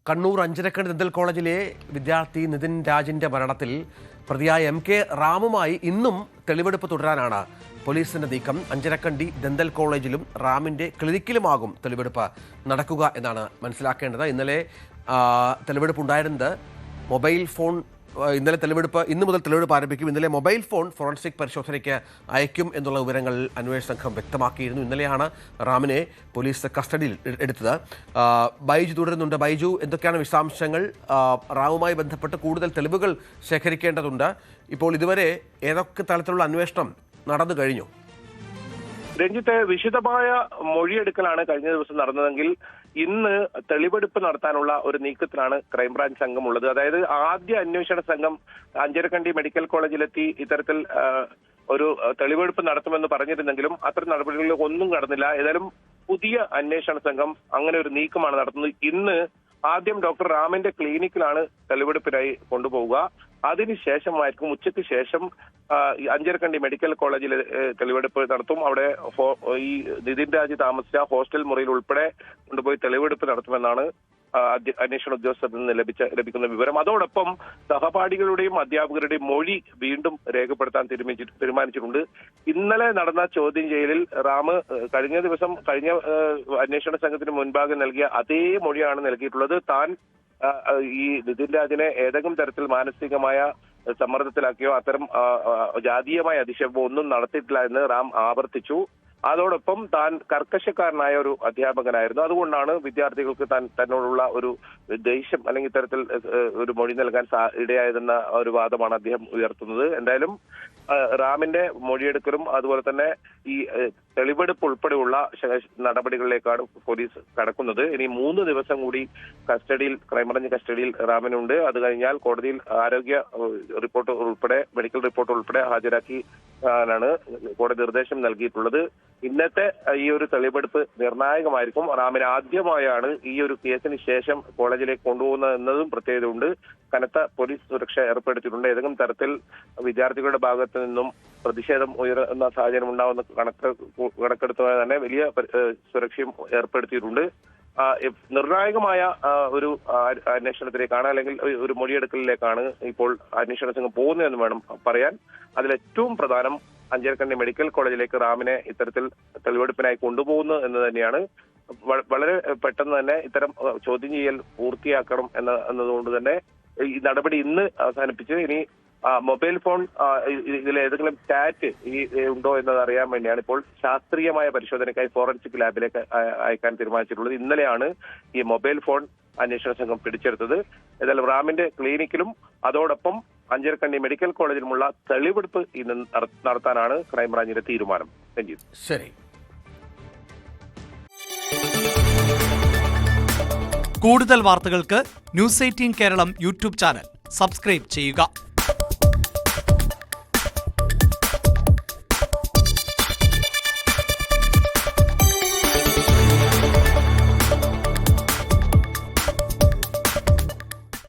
Kannur Anjarakandy dental കോളേജിലെ വിദ്യാർത്ഥി നിതിൻ രാജിന്റെ മരണത്തിൽ പ്രതിയായ MK റാമുമായി ഇന്നും തെളിവെടുപ്പ് തുടരാനാണ് പോലീസിന്റെ നീക്കം. അഞ്ചരക്കണ്ടി ദന്തൽ കോളേജിലും റാമിന്റെ ക്ലിനിക്കിലുമാകും തെളിവെടുപ്പ് നടക്കുക എന്നാണ് മനസ്സിലാക്കേണ്ടത്. ഇന്നലെ തെളിവെടുപ്പ് ഉണ്ടായിരുന്നത് മൊബൈൽ ഫോൺ. ഇന്ന് മുതൽ തെളിവെടുപ്പ് ആരംഭിക്കും. ഇന്നലെ മൊബൈൽ ഫോൺ ഫോറൻസിക് പരിശോധനയ്ക്ക് അയക്കും എന്നുള്ള വിവരങ്ങൾ അന്വേഷണ സംഘം വ്യക്തമാക്കിയിരുന്നു. ഇന്നലെയാണ് റാമിനെ പോലീസ് കസ്റ്റഡിയിൽ എടുത്തത്. ബൈജു തുടരുന്നുണ്ട്. ബൈജു, എന്തൊക്കെയാണ് വിശദാംശങ്ങൾ? റാമുമായി ബന്ധപ്പെട്ട് കൂടുതൽ തെളിവുകൾ ശേഖരിക്കേണ്ടതുണ്ട്. ഇപ്പോൾ ഇതുവരെ ഏതൊക്കെ തലത്തിലുള്ള അന്വേഷണം നടന്നു കഴിഞ്ഞു? രഞ്ജിത്തെ, വിശദമായ മൊഴിയെടുക്കലാണ് കഴിഞ്ഞ ദിവസം നടന്നതെങ്കിൽ ഇന്ന് തെളിവെടുപ്പ് നടത്താനുള്ള ഒരു നീക്കത്തിലാണ് ക്രൈംബ്രാഞ്ച് സംഘം ഉള്ളത്. അതായത് ആദ്യ അന്വേഷണ സംഘം അഞ്ചരക്കണ്ടി മെഡിക്കൽ കോളേജിലെത്തി ഇത്തരത്തിൽ ഒരു തെളിവെടുപ്പ് നടത്തുമെന്ന് പറഞ്ഞിരുന്നെങ്കിലും അത്തരം നടപടികളിൽ ഒന്നും കടന്നില്ല. ഏതായാലും പുതിയ അന്വേഷണ സംഘം അങ്ങനെ ഒരു നീക്കമാണ് നടത്തുന്നത്. ഇന്ന് ആദ്യം ഡോക്ടർ റാമിന്റെ ക്ലിനിക്കിലാണ് തെളിവെടുപ്പിനായി കൊണ്ടുപോവുക. അതിനുശേഷമായിരിക്കും ഉച്ചയ്ക്ക് ശേഷം അഞ്ചരക്കണ്ടി മെഡിക്കൽ കോളേജിൽ തെളിവെടുപ്പ് നടത്തും. അവിടെ ഈ നിതിൻ രാജ് താമസിച്ച ഹോസ്റ്റൽ മുറിയിൽ ഉൾപ്പെടെ കൊണ്ടുപോയി തെളിവെടുപ്പ് നടത്തുമെന്നാണ് അന്വേഷണ ഉദ്യോഗസ്ഥരിൽ നിന്ന് ലഭിക്കുന്ന വിവരം. അതോടൊപ്പം സഹപാഠികളുടെയും അധ്യാപകരുടെയും മൊഴി വീണ്ടും രേഖപ്പെടുത്താൻ തീരുമാനിച്ചിട്ടുണ്ട്. ഇന്നലെ നടന്ന ചോദ്യം ചെയ്യലിൽ റാം കഴിഞ്ഞ അന്വേഷണ സംഘത്തിന് മുൻപാകെ നൽകിയ അതേ മൊഴിയാണ് നൽകിയിട്ടുള്ളത്. താൻ ഈ നിതിൻ രാജിനെ ഏതെങ്കിലും തരത്തിൽ മാനസികമായ സമ്മർദ്ദത്തിലാക്കിയോ അത്തരം ജാതീയമായ അധിക്ഷേപമോ ഒന്നും നടത്തിയിട്ടില്ല എന്ന് റാം ആവർത്തിച്ചു. അതോടൊപ്പം താൻ കർക്കശക്കാരനായ ഒരു അധ്യാപകനായിരുന്നു. അതുകൊണ്ടാണ് വിദ്യാർത്ഥികൾക്ക് തന്നോടുള്ള ഒരു ദേഷ്യം അല്ലെങ്കിൽ ഇത്തരത്തിൽ ഒരു മൊഴി നൽകാൻ ഇടയായതെന്ന ഒരു വാദമാണ് അദ്ദേഹം ഉയർത്തുന്നത്. എന്തായാലും റാമിന്റെ മൊഴിയെടുക്കലും അതുപോലെ തന്നെ ഈ തെളിവെടുപ്പ് ഉൾപ്പെടെയുള്ള നടപടികളിലേക്കാണ് പോലീസ് കടക്കുന്നത്. ഇനി 3 ദിവസം കൂടി ക്രൈംബ്രാഞ്ച് കസ്റ്റഡിയിൽ റാമിനുണ്ട്. അത് കഴിഞ്ഞാൽ കോടതിയിൽ ആരോഗ്യ റിപ്പോർട്ട് ഉൾപ്പെടെ മെഡിക്കൽ റിപ്പോർട്ട് ഉൾപ്പെടെ ഹാജരാക്കിയാണ് കോടതി നിർദ്ദേശം നൽകിയിട്ടുള്ളത്. ഇന്നത്തെ ഈ ഒരു തെളിവെടുപ്പ് നിർണായകമായിരിക്കും. റാമിനെ ആദ്യമായാണ് ഈ ഒരു കേസിന് ശേഷം കോളേജിലേക്ക് കൊണ്ടുപോകുന്നത് എന്നതും പ്രത്യേകതയുണ്ട്. കനത്ത പോലീസ് സുരക്ഷ ഏർപ്പെടുത്തിയിട്ടുണ്ട്. ഏതെങ്കിലും തരത്തിൽ വിദ്യാർത്ഥികളുടെ ഭാഗത്ത് നിന്നും പ്രതിഷേധം ഉയരുന്ന സാഹചര്യം ഉണ്ടാവുന്ന കണക്കെടുത്തത് തന്നെ വലിയ സുരക്ഷയും ഏർപ്പെടുത്തിയിട്ടുണ്ട്. നിർണായകമായ ഒരു അന്വേഷണത്തിലേക്കാണ് അല്ലെങ്കിൽ ഒരു മൊഴിയെടുക്കലിലേക്കാണ് ഇപ്പോൾ അന്വേഷണ സംഘം പോകുന്നതെന്ന് വേണം പറയാൻ. അതിലേറ്റവും പ്രധാനം അഞ്ചരക്കണ്ടി മെഡിക്കൽ കോളേജിലേക്ക് റാമിനെ ഇത്തരത്തിൽ തെളിവെടുപ്പിനായി കൊണ്ടുപോകുന്നു എന്ന് തന്നെയാണ്. വളരെ പെട്ടെന്ന് തന്നെ ഇത്തരം ചോദ്യം ചെയ്യൽ പൂർത്തിയാക്കണം എന്നതുകൊണ്ട് തന്നെ ഈ നടപടി ഇന്ന് അവസാനിപ്പിച്ച് ഇനി മൊബൈൽ ഫോൺ ഇതിൽ ഏതെങ്കിലും ടാറ്റ് ഉണ്ടോ എന്നത് അറിയാൻ വേണ്ടിയാണ് ഇപ്പോൾ ശാസ്ത്രീയമായ പരിശോധനയ്ക്കായി ഫോറൻസിക് ലാബിലേക്ക് അയക്കാൻ തീരുമാനിച്ചിട്ടുള്ളത്. ഇന്നലെയാണ് ഈ മൊബൈൽ ഫോൺ അന്വേഷണ സംഘം പിടിച്ചെടുത്തത്. ഏതായാലും റാമിന്റെ ക്ലിനിക്കിലും അതോടൊപ്പം അഞ്ചരക്കണ്ടി മെഡിക്കൽ കോളേജിലുമുള്ള തെളിവെടുപ്പ് ഇന്ന് നടത്താനാണ് ക്രൈംബ്രാഞ്ചിന്റെ തീരുമാനം. ശരി. കൂടുതൽ വാർത്തകൾക്ക് News 18 Keralam YouTube channel subscribe ചെയ്യുക.